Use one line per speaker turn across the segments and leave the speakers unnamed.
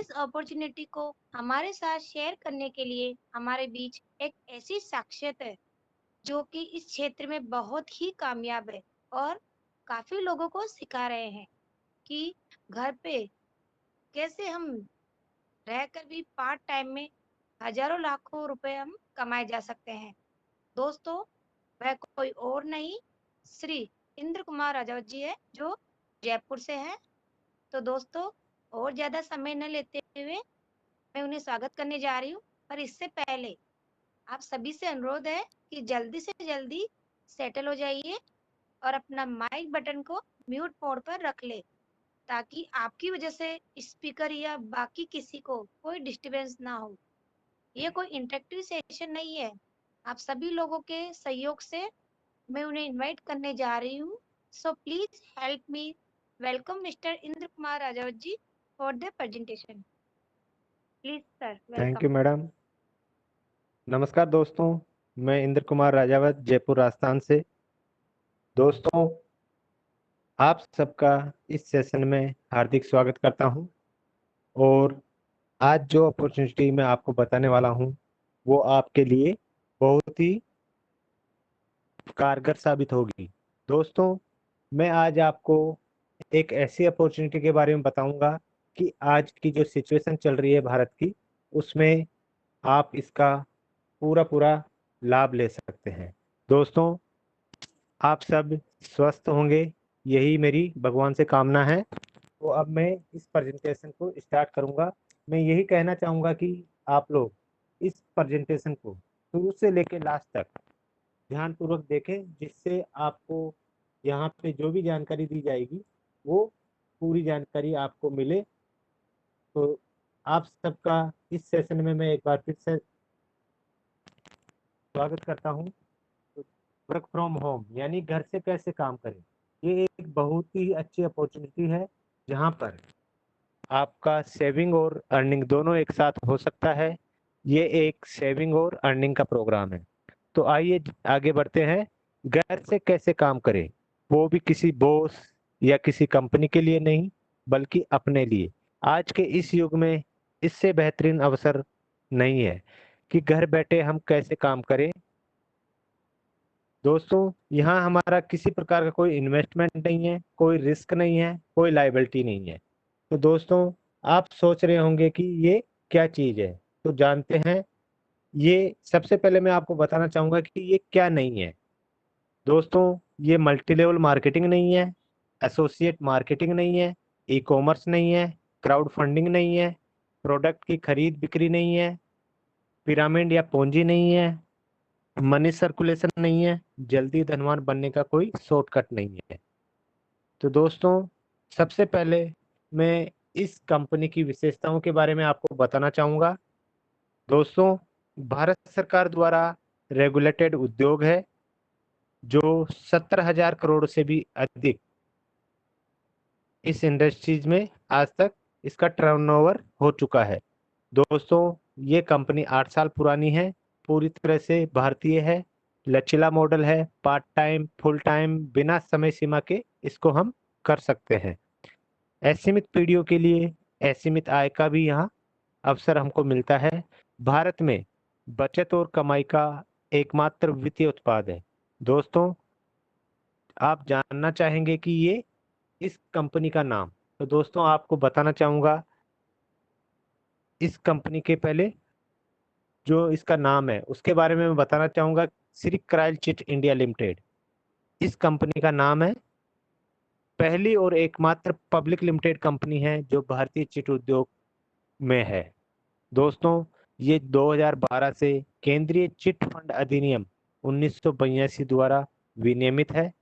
इस अपॉर्चुनिटी को हमारे साथ शेयर करने के लिए हमारे बीच एक ऐसी शख्सियत है जो कि इस क्षेत्र में बहुत ही कामयाब है और काफी लोगों को सिखा रहे हैं कि घर पे कैसे हम रहकर भी पार्ट टाइम में हजारों लाखों रुपए हम कमाए जा सकते हैं। दोस्तों, वह कोई और नहीं, श्री इंद्र कुमार राजावत जी है जो जयपुर से है। तो दोस्तों, और ज्यादा समय न लेते हुए मैं उन्हें स्वागत करने जा रही हूँ। पर इससे पहले आप सभी से अनुरोध है कि जल्दी से जल्दी सेटल हो जाइए और अपना माइक बटन को म्यूट मोड पर रख ले, ताकि आपकी वजह से स्पीकर या बाकी किसी को कोई डिस्टरबेंस ना हो। ये कोई इंटरेक्टिव सेशन नहीं है। आप सभी लोगों के सहयोग से मैं उन्हें इनवाइट करने जा रही हूँ। So please help me welcome mister Indra Kumar Rajawat ji for the presentation. Please sir,
thank
welcome.
You madam. नमस्कार दोस्तों, मैं इंद्र कुमार राजावत जयपुर राजस्थान से। दोस्तों, आप सबका इस सेशन में हार्दिक स्वागत करता हूं। और आज जो अपॉर्चुनिटी मैं आपको बताने वाला हूं वो आपके लिए बहुत ही कारगर साबित होगी। दोस्तों, मैं आज आपको एक ऐसी अपॉर्चुनिटी के बारे में बताऊंगा कि आज की जो सिचुएशन चल रही है भारत की, उसमें आप इसका पूरा पूरा लाभ ले सकते हैं। दोस्तों, आप सब स्वस्थ होंगे, यही मेरी भगवान से कामना है। तो अब मैं इस प्रेजेंटेशन को स्टार्ट करूंगा। मैं यही कहना चाहूंगा कि आप लोग इस प्रेजेंटेशन को शुरू से लेकर लास्ट तक ध्यानपूर्वक देखें, जिससे आपको यहाँ पे जो भी जानकारी दी जाएगी वो पूरी जानकारी आपको मिले। तो आप सबका इस सेशन में मैं एक बार फिर से स्वागत करता हूँ। वर्क फ्रॉम होम यानी घर से कैसे काम करें, ये एक बहुत ही अच्छी अपॉर्चुनिटी है जहाँ पर आपका सेविंग और अर्निंग दोनों एक साथ हो सकता है। ये एक सेविंग और अर्निंग का प्रोग्राम है। तो आइए आगे बढ़ते हैं। घर से कैसे काम करें, वो भी किसी बॉस या किसी कंपनी के लिए नहीं, बल्कि अपने लिए। आज के इस युग में इससे बेहतरीन अवसर नहीं है कि घर बैठे हम कैसे काम करें। दोस्तों, यहाँ हमारा किसी प्रकार का कोई इन्वेस्टमेंट नहीं है, कोई रिस्क नहीं है, कोई लाइबिलिटी नहीं है। तो दोस्तों, आप सोच रहे होंगे कि ये क्या चीज है, तो जानते हैं। ये सबसे पहले मैं आपको बताना चाहूंगा कि ये क्या नहीं है। दोस्तों, ये मल्टी लेवल मार्केटिंग नहीं है, एसोसिएट मार्केटिंग नहीं है, ई कॉमर्स नहीं है, क्राउड फंडिंग नहीं है, प्रोडक्ट की खरीद बिक्री नहीं है, पिरामिड या पूंजी नहीं है, मनी सर्कुलेशन नहीं है, जल्दी धनवान बनने का कोई शॉर्टकट नहीं है। तो दोस्तों, सबसे पहले मैं इस कंपनी की विशेषताओं के बारे में आपको बताना चाहूंगा। दोस्तों, भारत सरकार द्वारा रेगुलेटेड उद्योग है जो 70,000 करोड़ से भी अधिक इस इंडस्ट्रीज में आज तक इसका टर्नओवर हो चुका है। दोस्तों, ये कंपनी 8 साल पुरानी है, पूरी तरह से भारतीय है, लचीला मॉडल है, पार्ट टाइम फुल टाइम बिना समय सीमा के इसको हम कर सकते हैं। असीमित पीढ़ियों के लिए असीमित आय का भी यहाँ अवसर हमको मिलता है। भारत में बचत और कमाई का एकमात्र वित्तीय उत्पाद है। दोस्तों, आप जानना चाहेंगे कि ये इस कंपनी का नाम, तो दोस्तों आपको बताना चाहूंगा इस कंपनी के पहले जो इसका नाम है उसके बारे में मैं बताना चाहूंगा। श्री क्राइल चिट इंडिया लिमिटेड इस कंपनी का नाम है। पहली और एकमात्र पब्लिक लिमिटेड कंपनी है जो भारतीय चिट उद्योग में है। दोस्तों, ये 2012 से केंद्रीय चिट फंड अधिनियम 1982 द्वारा विनियमित है।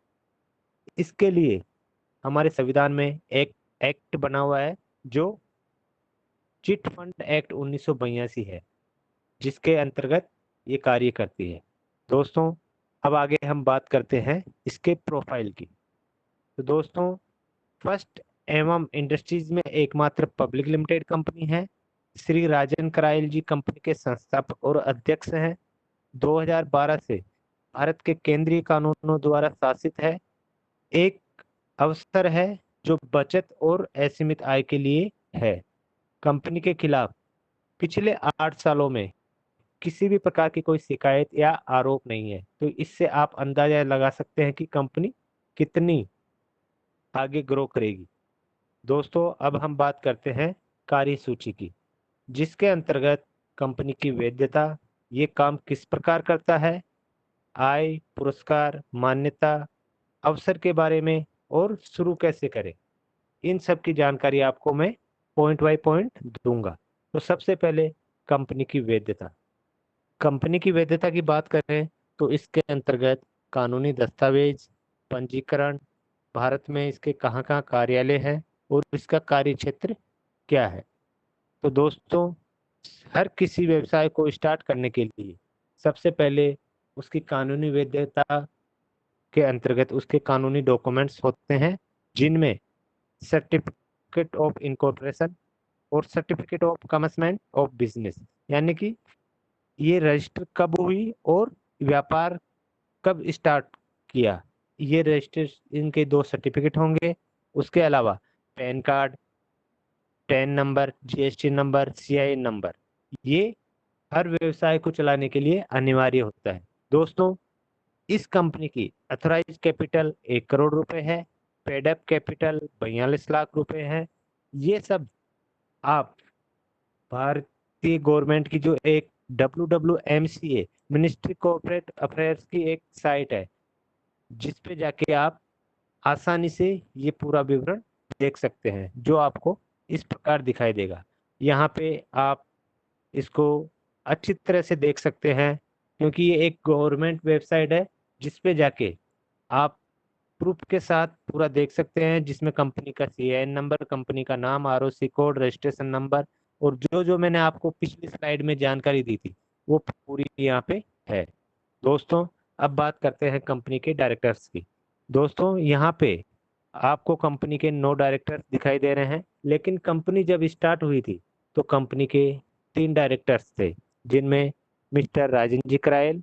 इसके लिए हमारे संविधान में एक एक्ट बना हुआ है जो चिट फंड एक्ट 1982 है, जिसके अंतर्गत ये कार्य करती है। दोस्तों, अब आगे हम बात करते हैं इसके प्रोफाइल की। तो दोस्तों, फर्स्ट एवं इंडस्ट्रीज में एकमात्र पब्लिक लिमिटेड कंपनी है। श्री राजन करायल जी कंपनी के संस्थापक और अध्यक्ष हैं। 2012 से भारत के केंद्रीय कानूनों द्वारा शासित है। एक अवसर है जो बचत और असीमित आय के लिए है। कंपनी के खिलाफ पिछले 8 सालों में किसी भी प्रकार की कोई शिकायत या आरोप नहीं है, तो इससे आप अंदाजा लगा सकते हैं कि कंपनी कितनी आगे ग्रो करेगी। दोस्तों, अब हम बात करते हैं कार्य सूची की, जिसके अंतर्गत कंपनी की वैधता, ये काम किस प्रकार करता है, आय, पुरस्कार, मान्यता, अवसर के बारे में और शुरू कैसे करें, इन सब की जानकारी आपको मैं पॉइंट बाय पॉइंट दूंगा। तो सबसे पहले कंपनी की वैधता। कंपनी की वैधता की बात करें तो इसके अंतर्गत कानूनी दस्तावेज, पंजीकरण, भारत में इसके कहाँ कहाँ कार्यालय है और इसका कार्य क्षेत्र क्या है। तो दोस्तों, हर किसी व्यवसाय को स्टार्ट करने के लिए सबसे पहले उसकी कानूनी वैधता के अंतर्गत उसके कानूनी डॉक्यूमेंट्स होते हैं, जिनमें सर्टिफिकेट ऑफ इनकॉर्पोरेशन और certificate of commencement of business, यानी कि ये रजिस्टर कब हुई और व्यापार कब स्टार्ट किया, ये रजिस्टर, इनके 2 सर्टिफिकेट होंगे। उसके अलावा pan card, pan number, GST number, CIN number, ये हर व्यवसाय को चलाने के लिए अनिवार्य होता है। दोस्तों, इस कंपनी की अथोराइज कैपिटल 1 करोड़ रुपए है, पेड अप कैपिटल 42 लाख रुपए है। ये सब आप भारतीय गवर्नमेंट की जो एक WWMCA मिनिस्ट्री कॉर्पोरेट अफेयर्स की एक साइट है, जिस पे जाके आप आसानी से ये पूरा विवरण देख सकते हैं, जो आपको इस प्रकार दिखाई देगा। यहाँ पे आप इसको अच्छी तरह से देख सकते हैं, क्योंकि ये एक गवर्नमेंट वेबसाइट है, जिस पे जाके आप प्रूफ के साथ पूरा देख सकते हैं, जिसमें कंपनी का सीआईएन नंबर, कंपनी का नाम, आरओसी कोड, रजिस्ट्रेशन नंबर और जो जो मैंने आपको पिछली स्लाइड में जानकारी दी थी वो पूरी यहाँ पे है। दोस्तों, अब बात करते हैं कंपनी के डायरेक्टर्स की। दोस्तों, यहाँ पे आपको कंपनी के 9 डायरेक्टर दिखाई दे रहे हैं, लेकिन कंपनी जब स्टार्ट हुई थी तो कंपनी के 3 डायरेक्टर्स थे, जिनमें मिस्टर राजेंद्र जी करायल,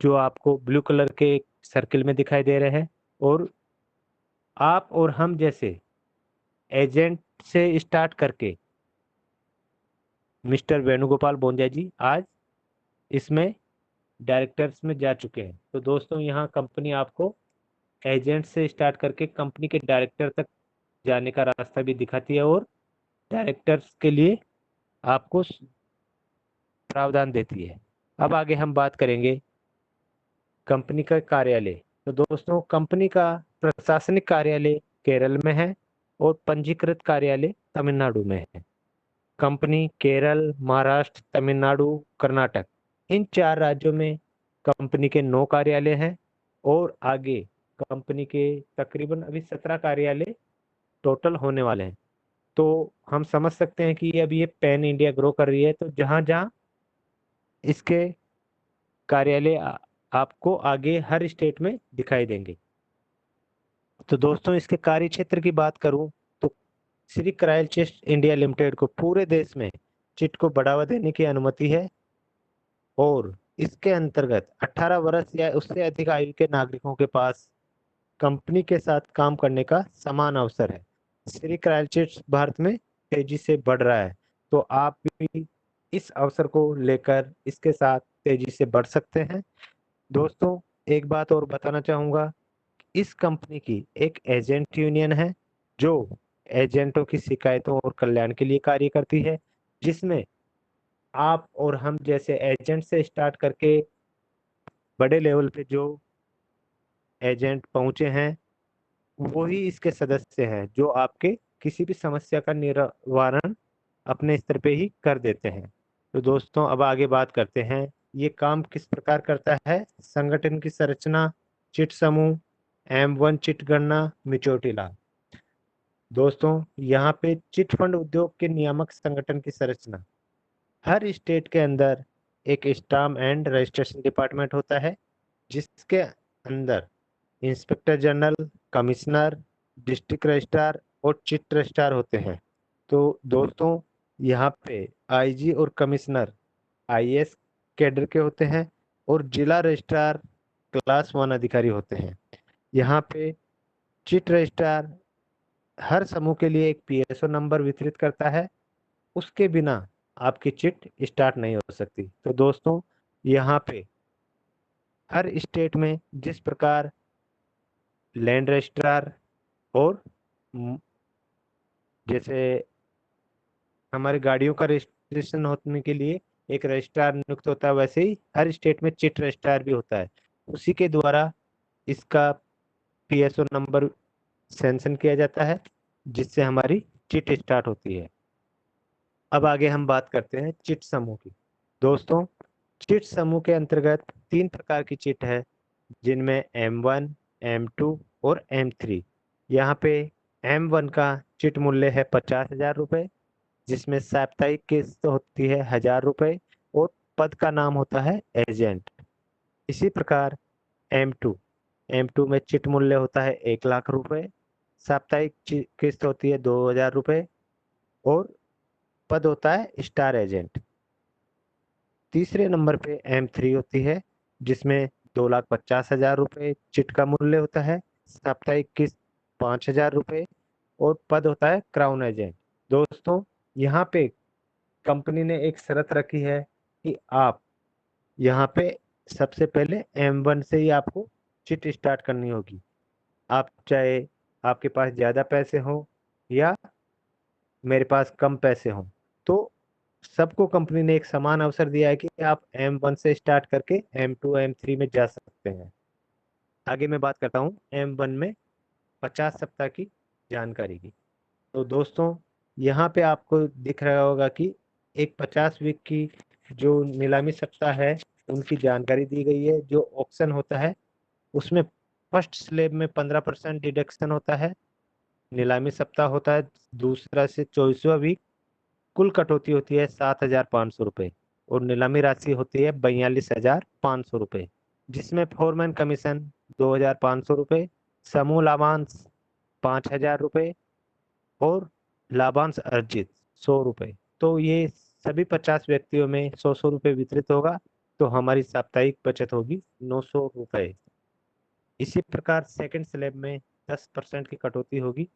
जो आपको ब्लू कलर के सर्किल में दिखाई दे रहे हैं, और आप और हम जैसे एजेंट से स्टार्ट करके मिस्टर वेणुगोपाल बोंजा जी आज इसमें डायरेक्टर्स में जा चुके हैं। तो दोस्तों, यहाँ कंपनी आपको एजेंट से स्टार्ट करके कंपनी के डायरेक्टर तक जाने का रास्ता भी दिखाती है और डायरेक्टर्स के लिए आपको प्रावधान देती है। अब आगे हम बात करेंगे कंपनी का कार्यालय। तो दोस्तों, कंपनी का प्रशासनिक कार्यालय केरल में है और पंजीकृत कार्यालय तमिलनाडु में है। कंपनी केरल, महाराष्ट्र, तमिलनाडु, कर्नाटक, इन 4 राज्यों में कंपनी के 9 कार्यालय हैं और आगे कंपनी के तकरीबन अभी 17 कार्यालय टोटल होने वाले हैं। तो हम समझ सकते हैं कि अभी ये पैन इंडिया ग्रो कर रही है, तो जहां जहां इसके कार्यालय आपको आगे हर स्टेट में दिखाई देंगे। तो दोस्तों, इसके कार्य क्षेत्र की बात करूं तो श्री करायल चिट इंडिया लिमिटेड को पूरे देश में चिट को बढ़ावा देने की अनुमति है और इसके अंतर्गत 18 वर्ष या उससे अधिक आयु के नागरिकों के पास कंपनी के साथ काम करने का समान अवसर है। श्री करायल चिट्स भारत में तेजी से बढ़ रहा है, तो आप भी इस अवसर को लेकर इसके साथ तेजी से बढ़ सकते हैं। दोस्तों, एक बात और बताना चाहूंगा, इस कंपनी की एक एजेंट यूनियन है, जो एजेंटों की शिकायतों और कल्याण के लिए कार्य करती है, जिसमें आप और हम जैसे एजेंट से स्टार्ट करके बड़े लेवल पे जो एजेंट पहुंचे हैं, वही इसके सदस्य हैं, जो आपके किसी भी समस्या का निवारण अपने स्तर पे ही कर देते हैं। तो दोस्तों, अब आगे बात करते हैं ये काम किस प्रकार करता है। संगठन की संरचना, चिट समूह, M1 चिट गणना, मिचोटी लाभ। दोस्तों, यहाँ पे चिट फंड उद्योग के नियामक संगठन की संरचना, हर स्टेट के अंदर एक स्टाम्प एंड रजिस्ट्रेशन डिपार्टमेंट होता है, जिसके अंदर inspector general, commissioner, district registrar और चिट रजिस्ट्रार होते हैं। तो दोस्तों, यहाँ पे आईजी और कमिश्नर आईएएस कैडर के होते हैं और जिला रजिस्ट्रार क्लास 1 अधिकारी होते हैं। यहाँ पे चिट रजिस्ट्रार हर समूह के लिए एक पीएसओ नंबर वितरित करता है उसके बिना आपकी चिट स्टार्ट नहीं हो सकती। तो दोस्तों यहाँ पे हर स्टेट में जिस प्रकार लैंड रजिस्ट्रार और म, जैसे हमारी गाड़ियों का रजिस्ट्रेशन होने के लिए एक रजिस्ट्रार नियुक्त होता है, वैसे ही हर स्टेट में चिट रजिस्ट्रार भी होता है। उसी के द्वारा इसका पीएसओ नंबर सैंक्शन किया जाता है, जिससे हमारी चिट स्टार्ट होती है। अब आगे हम बात करते हैं चिट समूह की। दोस्तों चिट समूह के अंतर्गत 3 प्रकार की चिट है, जिनमें M1, M2 और M3। यहाँ पे M1 का चिट मूल्य है 50,000 रुपये, जिसमें साप्ताहिक किस्त होती है 1,000 रुपये और पद का नाम होता है एजेंट। इसी प्रकार M2 M2 में चिट मूल्य होता है 1,00,000 रुपये, साप्ताहिक किस्त होती है 2,000 रुपये और पद होता है स्टार एजेंट। तीसरे नंबर पे M3 होती है, जिसमें 2,50,000 रुपये चिट का मूल्य होता है, साप्ताहिक किस्त 5,000 रुपये और पद होता है क्राउन एजेंट। दोस्तों यहाँ पे कंपनी ने एक शर्त रखी है कि आप यहाँ पे सबसे पहले M1 से ही आपको चिट स्टार्ट करनी होगी। आप चाहे आपके पास ज्यादा पैसे हो या मेरे पास कम पैसे हों, तो सबको कंपनी ने एक समान अवसर दिया है कि आप M1 से स्टार्ट करके M2 M3 में जा सकते हैं। आगे मैं बात करता हूँ M1 में 50 सप्ताह की जानकारी की। तो दोस्तों यहाँ पे आपको दिख रहा होगा कि एक 50 वीक की जो नीलामी सप्ताह है उनकी जानकारी दी गई है। जो ऑक्शन होता है उसमें फर्स्ट स्लेब में 15% डिडक्शन होता है, नीलामी सप्ताह होता है दूसरा से 24वां वीक, कुल कटौती होती है 7,500 रुपये और नीलामी राशि होती है 42,500 रुपये, जिसमें फोरमैन कमीशन 2,500 रुपये, समूह लाभांश 5,000 रुपये और लाभांश अर्जित 100 रुपये। तो ये सभी 50 व्यक्तियों में 100-100 रुपये वितरित होगा, तो हमारी साप्ताहिक बचत होगी 900 रुपये। इसी प्रकार सेकंड स्लैब में 10% की कटौती होगी,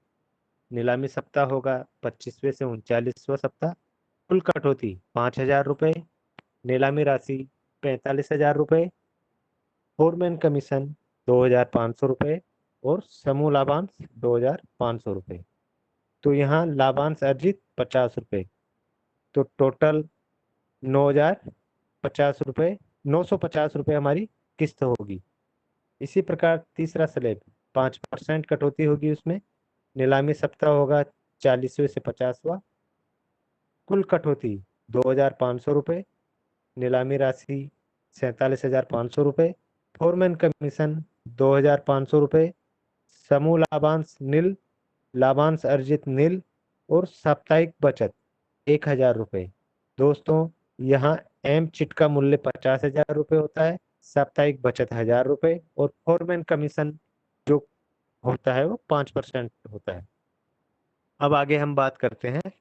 नीलामी सप्ताह होगा 25वें से 39वां सप्ताह, कुल कटौती 5,000 रुपये, नीलामी राशि 45,000 रुपये, फोरमैन कमीशन 2,500 रुपये और समूह लाभांश 2,500 रुपये। तो यहाँ लाभांश अर्जित 50 रुपये, तो टोटल 9,050 रुपये, 950 रुपये हमारी किस्त होगी। इसी प्रकार तीसरा स्लैब 5% कटौती होगी, उसमें नीलामी सप्ताह होगा 40वें से 50वां, कुल कटौती 2,500 रुपये, नीलामी राशि 47,500 रुपये, फोरमैन कमीशन 2,500 रुपये, समूह लाभांश नील, लाभांश अर्जित नील और साप्ताहिक बचत 1,000 रुपये। दोस्तों यहाँ एम चिट का मूल्य 50,000 रुपये होता है, साप्ताहिक बचत 1,000 रुपये और फोरमैन कमीशन जो होता है वो 5% होता है। अब आगे हम बात करते हैं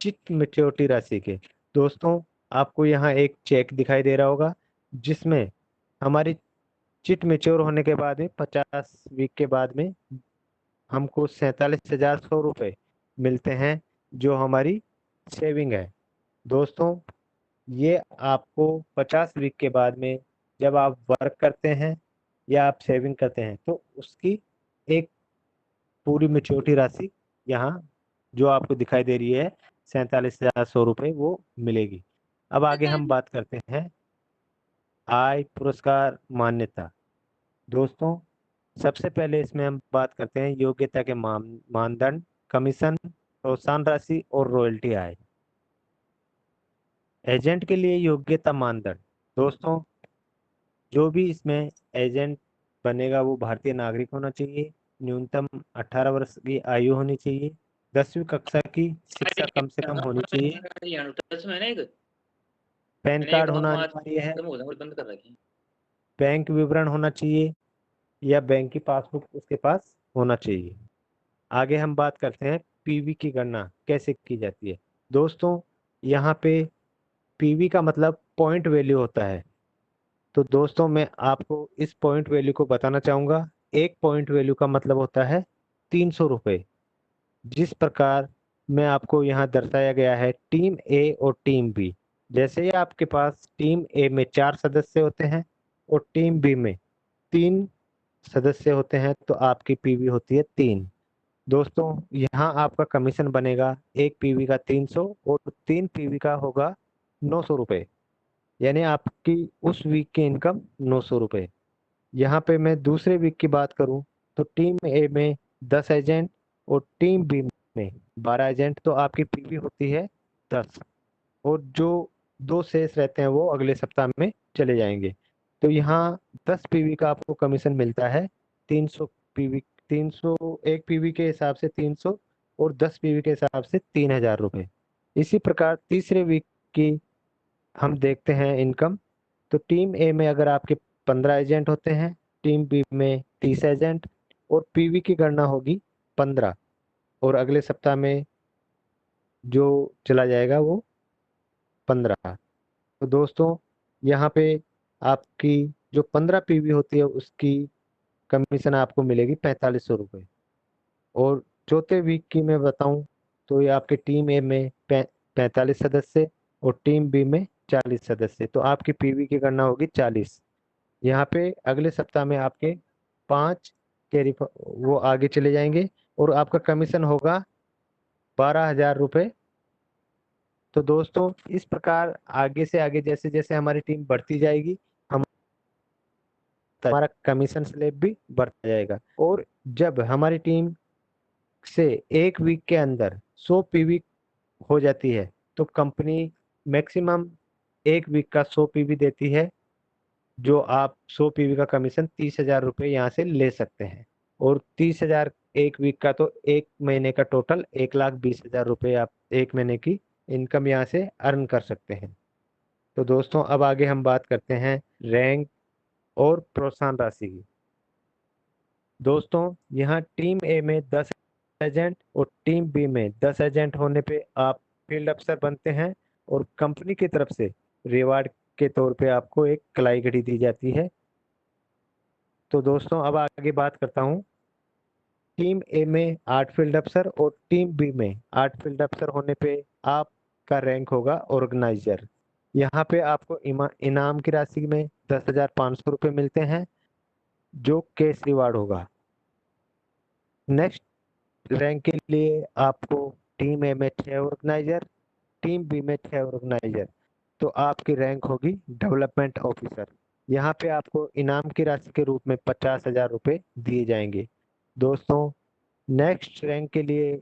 चिट मेच्योरिटी राशि के। दोस्तों आपको यहाँ एक चेक दिखाई दे रहा होगा, जिसमें हमारी चिट मेच्योर होने के बाद में 50 वीक के बाद में हमको 47,100 रुपये मिलते हैं, जो हमारी सेविंग है। दोस्तों ये आपको 50 वीक के बाद में जब आप वर्क करते हैं या आप सेविंग करते हैं तो उसकी एक पूरी मेच्योरिटी राशि यहाँ जो आपको दिखाई दे रही है 47,100 रुपये वो मिलेगी। अब आगे हम बात करते हैं आय पुरस्कार मान्यता। दोस्तों सबसे पहले इसमें हम बात करते हैं योग्यता के मानदंड, कमीशन, प्रोत्साहन राशि और रॉयल्टी आय। एजेंट के लिए योग्यता मानदंड। दोस्तों जो भी इसमें एजेंट बनेगा वो भारतीय नागरिक होना चाहिए, न्यूनतम 18 वर्ष की आयु होनी चाहिए, 10वीं कक्षा की शिक्षा कम से कम होनी चाहिए, पैन कार्ड होना अनिवार्य है, बैंक विवरण होना चाहिए या बैंक की पासबुक उसके पास होना चाहिए। आगे हम बात करते हैं पीवी की गणना कैसे की जाती है। दोस्तों यहाँ पे पीवी का मतलब पॉइंट वैल्यू होता है। तो दोस्तों मैं आपको इस पॉइंट वैल्यू को बताना चाहूंगा। एक पॉइंट वैल्यू का मतलब होता है 300 रुपये। जिस प्रकार में आपको यहाँ दर्शाया गया है टीम ए और टीम बी। जैसे ही आपके पास टीम ए में 4 सदस्य होते हैं और टीम बी में 3 सदस्य होते हैं तो आपकी पीवी होती है 3। दोस्तों यहाँ आपका कमीशन बनेगा एक पीवी का 300 और 3 पीवी का होगा 900 रुपये। यानी आपकी उस वीक की इनकम 900 रुपये। यहाँ पे मैं दूसरे वीक की बात करूँ तो टीम ए में 10 एजेंट और टीम बी में 12 एजेंट, तो आपकी पीवी होती है 10। और जो 2 शेष रहते हैं वो अगले सप्ताह में चले जाएंगे। तो यहाँ 10 पीवी का आपको कमीशन मिलता है 300 पीवी। 300 एक पीवी के हिसाब से 300 और 10 पीवी के हिसाब से 3000 रुपये। इसी प्रकार तीसरे वीक की हम देखते हैं इनकम। तो टीम ए में अगर आपके 15 एजेंट होते हैं, टीम बी में 30 एजेंट और पीवी की गणना होगी 15। और अगले सप्ताह में जो चला जाएगा वो 15। तो दोस्तों यहाँ पे आपकी जो 15 पीवी होती है उसकी कमीशन आपको मिलेगी 4500 रुपये। और चौथे वीक की मैं बताऊं तो ये आपके टीम ए में 45 सदस्य और टीम बी में 40 सदस्य, तो आपकी पीवी की गणना होगी 40। यहाँ पे अगले सप्ताह में आपके 5 कैरी वो आगे चले जाएंगे और आपका कमीशन होगा 12,000 रुपये। तो दोस्तों इस प्रकार आगे से आगे जैसे जैसे हमारी टीम बढ़ती जाएगी हम हमारा कमीशन स्लेब भी बढ़ता जाएगा। और जब हमारी टीम से एक वीक के अंदर 100 पीवी हो जाती है तो कंपनी मैक्सिमम एक वीक का 100 पीवी देती है, जो आप 100 पीवी का कमीशन 30,000 रुपये यहाँ से ले सकते हैं। और 30,000 एक वीक का तो एक महीने का टोटल 1,20,000 रुपये आप एक महीने की इनकम यहाँ से अर्न कर सकते हैं। तो दोस्तों अब आगे हम बात करते हैं रैंक और प्रोत्साहन राशि की। दोस्तों यहाँ टीम ए में 10 एजेंट और टीम बी में 10 एजेंट होने पे आप फील्ड अफसर बनते हैं और कंपनी की तरफ से रिवार्ड के तौर पे आपको एक कलाई घड़ी दी जाती है। तो दोस्तों अब आगे बात करता हूँ। टीम ए में 8 फील्ड अफसर और टीम बी में 8 फील्ड अफसर होने पे आपका रैंक होगा ऑर्गेनाइजर। यहाँ पे आपको इनाम की राशि में 10,500 रुपये मिलते हैं जो कैश रिवार्ड होगा। नेक्स्ट रैंक के लिए आपको टीम ए में 6 ऑर्गेनाइजर, टीम बी में 6 ऑर्गेनाइजर, तो आपकी रैंक होगी डेवलपमेंट ऑफिसर। यहाँ पे आपको इनाम की राशि के रूप में 50,000 रुपये दिए जाएंगे। दोस्तों नेक्स्ट रैंक के लिए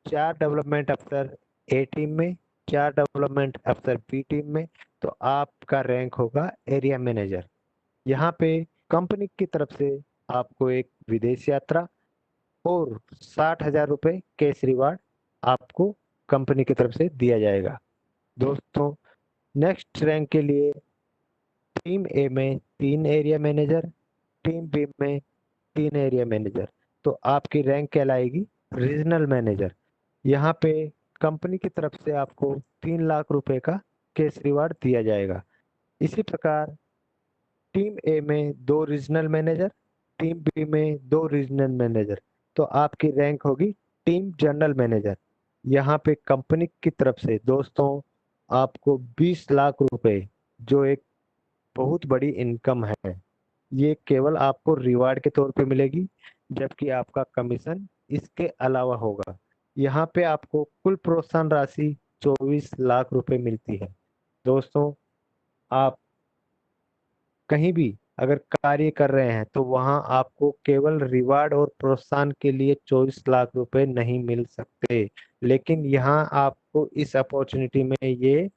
4 डेवलपमेंट अफसर ए टीम में, 4 डेवलपमेंट अफसर बी टीम में, तो आपका रैंक होगा एरिया मैनेजर। यहाँ पे कंपनी की तरफ से आपको एक विदेश यात्रा और 60,000 रुपये कैश रिवार्ड आपको कंपनी की तरफ से दिया जाएगा। दोस्तों नेक्स्ट रैंक के लिए टीम ए में 3 एरिया मैनेजर, टीम बी में 3 एरिया मैनेजर, तो आपकी रैंक कहलाएगी रीजनल मैनेजर। यहाँ पे कंपनी की तरफ से आपको 3 लाख रुपए का कैश रिवार्ड दिया जाएगा। इसी प्रकार टीम ए में 2 रीजनल मैनेजर, टीम बी में 2 रीजनल मैनेजर, तो आपकी रैंक होगी टीम जनरल मैनेजर। यहाँ पे कंपनी की तरफ से दोस्तों आपको 20 लाख रुपए, जो एक बहुत बड़ी इनकम है, ये केवल आपको रिवार्ड के तौर पे मिलेगी, जबकि आपका कमीशन इसके अलावा होगा। यहाँ पे आपको कुल प्रोत्साहन राशि 24 लाख रुपए मिलती है। दोस्तों आप कहीं भी अगर कार्य कर रहे हैं तो वहां आपको केवल रिवार्ड और प्रोत्साहन के लिए 24 लाख रुपए नहीं मिल सकते, लेकिन यहाँ आपको इस अपॉर्चुनिटी में ये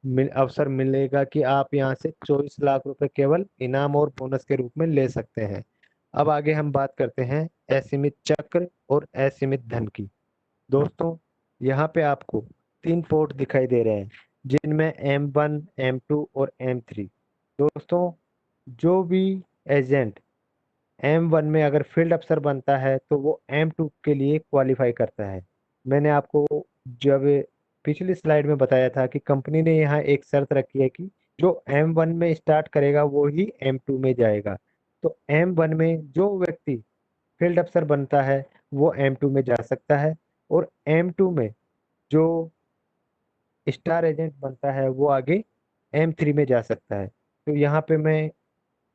अवसर मिलेगा कि आप यहाँ से 24 लाख रुपए केवल इनाम और बोनस के रूप में ले सकते हैं। अब आगे हम बात करते हैं असीमित चक्र और असीमित धन की। दोस्तों यहाँ पे आपको 3 पोर्ट दिखाई दे रहे हैं जिनमें M1, M2 और M3। दोस्तों जो भी एजेंट M1 में अगर फील्ड अफसर बनता है तो वो M2 के लिए क्वालिफाई करता है। मैंने आपको जब पिछली स्लाइड में बताया था कि कंपनी ने यहाँ एक शर्त रखी है कि जो M1 में स्टार्ट करेगा वो ही M2 में जाएगा। तो M1 में जो व्यक्ति फील्ड अफसर बनता है वो M2 में जा सकता है, और M2 में जो स्टार एजेंट बनता है वो आगे M3 में जा सकता है। तो यहाँ पे मैं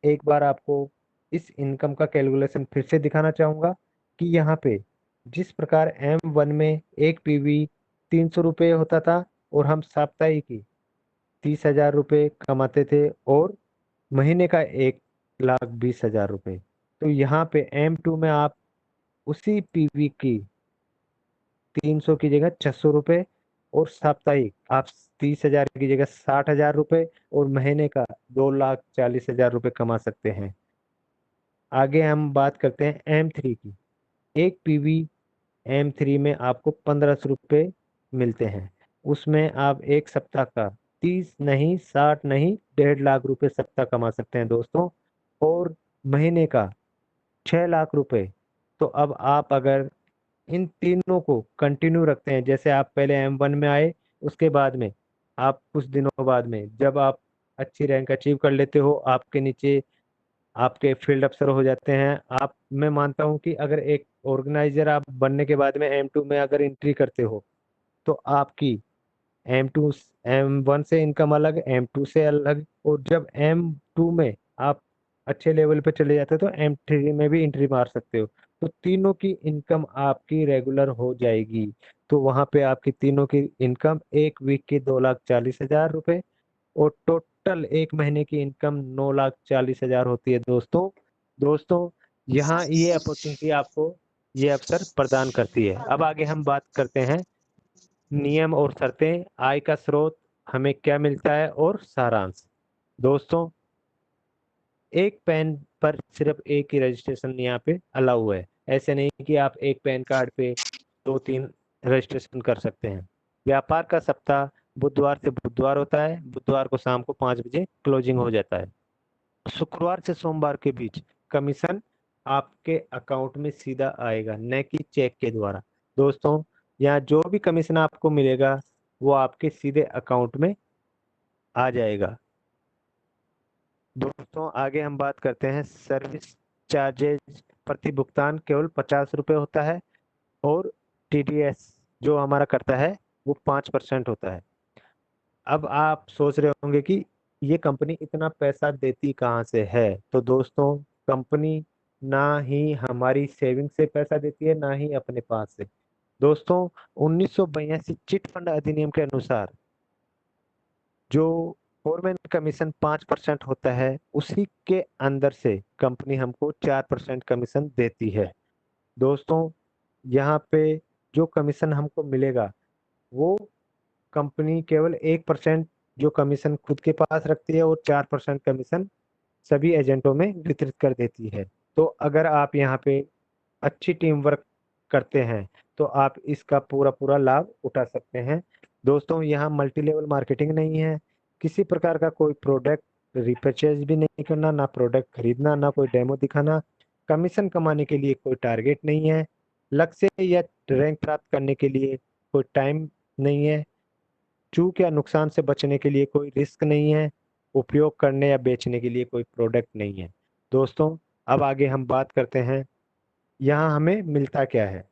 एक बार आपको इस इनकम का कैलकुलेशन फिर से दिखाना चाहूंगा कि यहाँ पे जिस प्रकार M1 में एक पीवी 300 रुपये होता था और हम साप्ताहिक ही 30,000 रुपये कमाते थे और महीने का 1,20,000 रुपये। तो यहाँ पे M2 में आप उसी पीवी की 300 की जगह 600 रुपये और साप्ताहिक आप 30,000 की जगह 60,000 रुपये और महीने का 2,40,000 रुपये कमा सकते हैं। आगे हम बात करते हैं M3 की। एक पीवी M3 में आपको 1,500 रुपये मिलते हैं। उसमें आप एक सप्ताह का 30 नहीं 60 नहीं 1.5 लाख रुपए सप्ताह कमा सकते हैं दोस्तों, और महीने का 6 लाख रुपए। तो अब आप अगर इन तीनों को कंटिन्यू रखते हैं, जैसे आप पहले M1 में आए, उसके बाद में आप कुछ दिनों बाद में जब आप अच्छी रैंक अचीव कर लेते हो, आपके नीचे आपके फील्ड अफसर हो जाते हैं आप, मैं मानता हूं कि अगर एक ऑर्गेनाइजर आप बनने के बाद में M2 में अगर एंट्री करते हो तो आपकी M2 M1 से इनकम अलग, M2 से अलग, और जब M2 में आप अच्छे लेवल पे चले जाते हो तो M3 में भी एंट्री मार सकते हो। तो तीनों की इनकम आपकी रेगुलर हो जाएगी। तो वहां पे आपकी तीनों की इनकम एक वीक की 2,40,000 रुपये और टोटल एक महीने की इनकम 9,40,000 होती है दोस्तों। दोस्तों, यहाँ ये अपॉर्चुनिटी आपको ये अवसर प्रदान करती है। अब आगे हम बात करते हैं नियम और शर्तें, आय का स्रोत, हमें क्या मिलता है और सारांश। दोस्तों, एक पैन पर सिर्फ एक ही रजिस्ट्रेशन यहाँ पे अलाउ है। ऐसे नहीं कि आप एक पैन कार्ड पे 2-3 रजिस्ट्रेशन कर सकते हैं। व्यापार का सप्ताह बुधवार से बुधवार होता है। बुधवार को शाम को 5 बजे क्लोजिंग हो जाता है। शुक्रवार से सोमवार के बीच कमीशन आपके अकाउंट में सीधा आएगा, न कि चेक के द्वारा। दोस्तों, यहाँ जो भी कमीशन आपको मिलेगा वो आपके सीधे अकाउंट में आ जाएगा। दोस्तों, आगे हम बात करते हैं सर्विस चार्जेज। प्रति भुगतान केवल 50 रुपये होता है और TDS जो हमारा करता है वो 5% होता है। अब आप सोच रहे होंगे कि ये कंपनी इतना पैसा देती कहाँ से है। तो दोस्तों, कंपनी ना ही हमारी सेविंग से पैसा देती है ना ही अपने पास से। दोस्तों, 1982 चिट फंड अधिनियम के अनुसार जो फोरमैन कमीशन 5% होता है, उसी के अंदर से कंपनी हमको 4% कमीशन देती है। दोस्तों, यहाँ पे जो कमीशन हमको मिलेगा वो कंपनी केवल 1% जो कमीशन खुद के पास रखती है और 4% कमीशन सभी एजेंटों में वितरित कर देती है। तो अगर आप यहाँ पे अच्छी टीम वर्क करते हैं तो आप इसका पूरा पूरा लाभ उठा सकते हैं। दोस्तों, यहाँ मल्टी लेवल मार्केटिंग नहीं है। किसी प्रकार का कोई प्रोडक्ट रिपर्चेज भी नहीं करना, ना प्रोडक्ट खरीदना, ना कोई डेमो दिखाना। कमीशन कमाने के लिए कोई टारगेट नहीं है। लक्ष्य या रैंक प्राप्त करने के लिए कोई टाइम नहीं है। चूक या नुकसान से बचने के लिए कोई रिस्क नहीं है। उपयोग करने या बेचने के लिए कोई प्रोडक्ट नहीं है। दोस्तों, अब आगे हम बात करते हैं यहाँ हमें मिलता क्या है।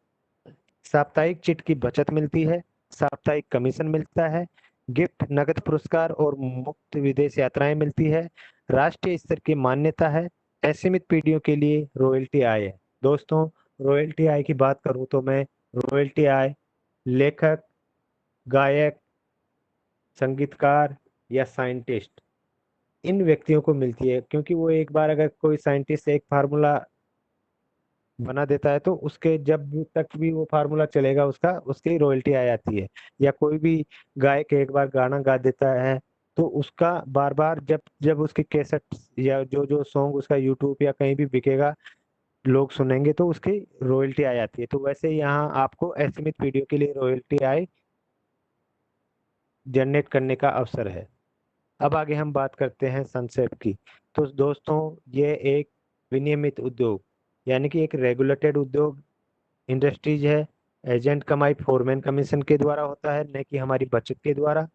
साप्ताहिक चिट की बचत मिलती है, साप्ताहिक कमीशन मिलता है, गिफ्ट नगद पुरस्कार और मुफ्त विदेश यात्राएं मिलती है, राष्ट्रीय स्तर की मान्यता है, असीमित पीढ़ियों के लिए रॉयल्टी आय है। दोस्तों, रॉयल्टी आय की बात करूं तो मैं रॉयल्टी आय लेखक, गायक, संगीतकार या साइंटिस्ट इन व्यक्तियों को मिलती है, क्योंकि वो एक बार अगर कोई साइंटिस्ट एक फार्मूला बना देता है तो उसके जब तक भी वो फार्मूला चलेगा उसका उसकी रॉयल्टी आ जाती है। या कोई भी गायक एक बार गाना गा देता है तो उसका बार बार जब जब उसकी कैसेट या जो जो सॉन्ग उसका यूट्यूब या कहीं भी बिकेगा, लोग सुनेंगे तो उसकी रॉयल्टी आ जाती है। तो वैसे यहाँ आपको असीमित वीडियो के लिए रॉयल्टी आय जनरेट करने का अवसर है। अब आगे हम बात करते हैं संक्षेप की। तो दोस्तों, ये एक विनियमित उद्योग यानी कि एक रेगुलेटेड उद्योग इंडस्ट्रीज है। एजेंट कमाई फोरमैन कमीशन के द्वारा होता है, न कि हमारी बचत के द्वारा।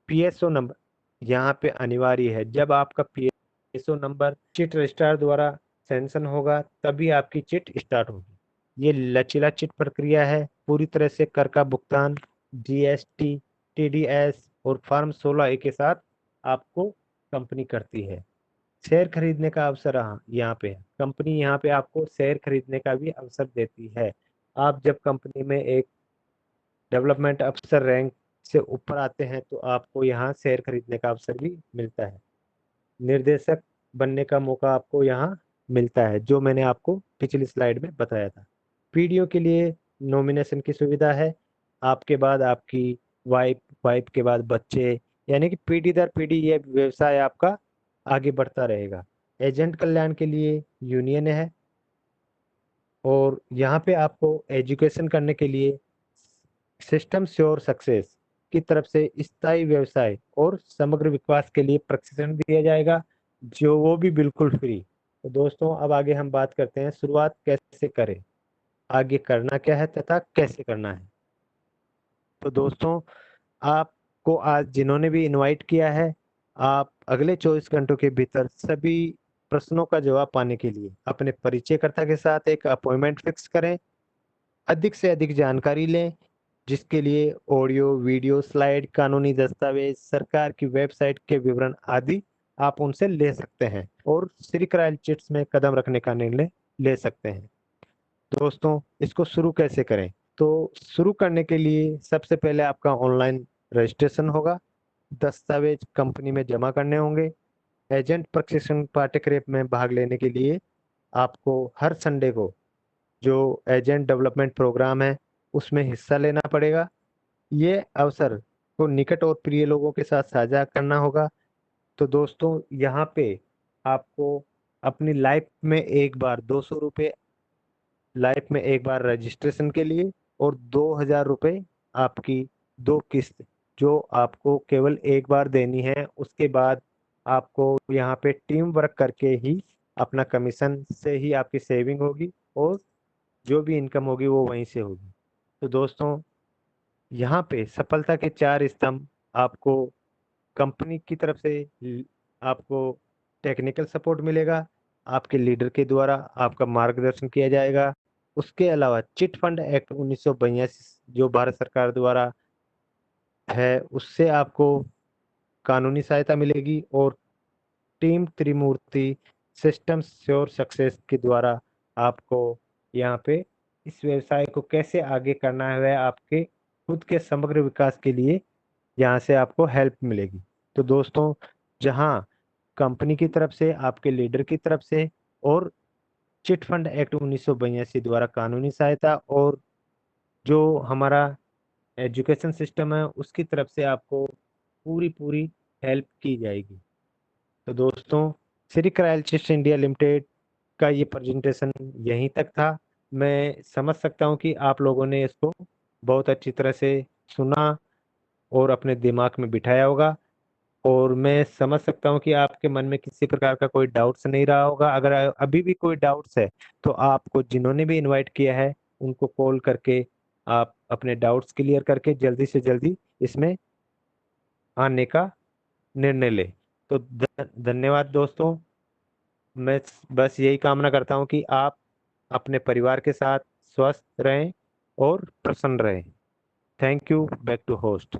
PSO नंबर यहाँ पे अनिवार्य है। जब आपका PSO नंबर चिट रजिस्ट्रार द्वारा सैंक्शन होगा तभी आपकी चिट स्टार्ट होगी। ये लचीला चिट प्रक्रिया है। पूरी तरह से कर का भुगतान जीएसटी, टीडीएस और फॉर्म 16A के साथ आपको कंपनी करती है। शेयर खरीदने का अवसर यहाँ पे है। कंपनी यहाँ पे आपको शेयर खरीदने का भी अवसर देती है। आप जब कंपनी में एक डेवलपमेंट अफसर रैंक से ऊपर आते हैं तो आपको यहाँ शेयर खरीदने का अवसर भी मिलता है। निर्देशक बनने का मौका आपको यहाँ मिलता है, जो मैंने आपको पिछली स्लाइड में बताया था। पीडीओ के लिए नॉमिनेशन की सुविधा है। आपके बाद आपकी वाइफ, वाइफ के बाद बच्चे, यानी कि पीढ़ी दर पीढ़ी ये व्यवसाय आपका आगे बढ़ता रहेगा। एजेंट कल्याण के लिए यूनियन है, और यहाँ पे आपको एजुकेशन करने के लिए सिस्टम श्योर सक्सेस की तरफ से स्थायी व्यवसाय और समग्र विकास के लिए प्रशिक्षण दिया जाएगा, जो वो भी बिल्कुल फ्री। तो दोस्तों अब आगे हम बात करते हैं शुरुआत कैसे करें, आगे करना क्या है तथा कैसे करना है। तो दोस्तों आपको आज जिन्होंने भी इनवाइट किया है, आप अगले 24 घंटों के भीतर सभी प्रश्नों का जवाब पाने के लिए अपने परिचयकर्ता के साथ एक अपॉइंटमेंट फिक्स करें। अधिक से अधिक जानकारी लें, जिसके लिए ऑडियो, वीडियो, स्लाइड, कानूनी दस्तावेज, सरकार की वेबसाइट के विवरण आदि आप उनसे ले सकते हैं और श्री करायल चिट्स में कदम रखने का निर्णय ले सकते हैं। दोस्तों इसको शुरू कैसे करें? तो शुरू करने के लिए सबसे पहले आपका ऑनलाइन रजिस्ट्रेशन होगा, दस्तावेज कंपनी में जमा करने होंगे। एजेंट प्रशिक्षण पाठ्यक्रम में भाग लेने के लिए आपको हर संडे को जो एजेंट डेवलपमेंट प्रोग्राम है उसमें हिस्सा लेना पड़ेगा। ये अवसर को निकट और प्रिय लोगों के साथ साझा करना होगा। तो दोस्तों यहाँ पे आपको अपनी लाइफ में एक बार 200 रुपये, लाइफ में एक बार रजिस्ट्रेशन के लिए, और 2000 रुपये आपकी 2 किस्त जो आपको केवल एक बार देनी है। उसके बाद आपको यहाँ पे टीम वर्क करके ही अपना कमीशन से ही आपकी सेविंग होगी, और जो भी इनकम होगी वो वहीं से होगी। तो दोस्तों यहाँ पे सफलता के 4 स्तंभ आपको कंपनी की तरफ से आपको टेक्निकल सपोर्ट मिलेगा, आपके लीडर के द्वारा आपका मार्गदर्शन किया जाएगा। उसके अलावा चिट फंड एक्ट 1982 जो भारत सरकार द्वारा है, उससे आपको कानूनी सहायता मिलेगी, और टीम त्रिमूर्ति सिस्टम श्योर सक्सेस के द्वारा आपको यहाँ पे इस व्यवसाय को कैसे आगे करना है वह आपके खुद के समग्र विकास के लिए यहाँ से आपको हेल्प मिलेगी। तो दोस्तों जहाँ कंपनी की तरफ से, आपके लीडर की तरफ से, और चिट फंड एक्ट 1982 द्वारा कानूनी सहायता, और जो हमारा एजुकेशन सिस्टम है उसकी तरफ से आपको पूरी पूरी हेल्प की जाएगी। तो दोस्तों श्री करायल चिट्स इंडिया लिमिटेड का ये प्रेजेंटेशन यहीं तक था। मैं समझ सकता हूँ कि आप लोगों ने इसको बहुत अच्छी तरह से सुना और अपने दिमाग में बिठाया होगा, और मैं समझ सकता हूँ कि आपके मन में किसी प्रकार का कोई डाउट्स नहीं रहा होगा। अगर अभी भी कोई डाउट्स है तो आपको जिन्होंने भी इनवाइट किया है उनको कॉल करके आप अपने डाउट्स क्लियर करके जल्दी से जल्दी इसमें आने का निर्णय लें। तो धन्यवाद दोस्तों। मैं बस यही कामना करता हूँ कि आप अपने परिवार के साथ स्वस्थ रहें और प्रसन्न रहें। Thank you. Back to host.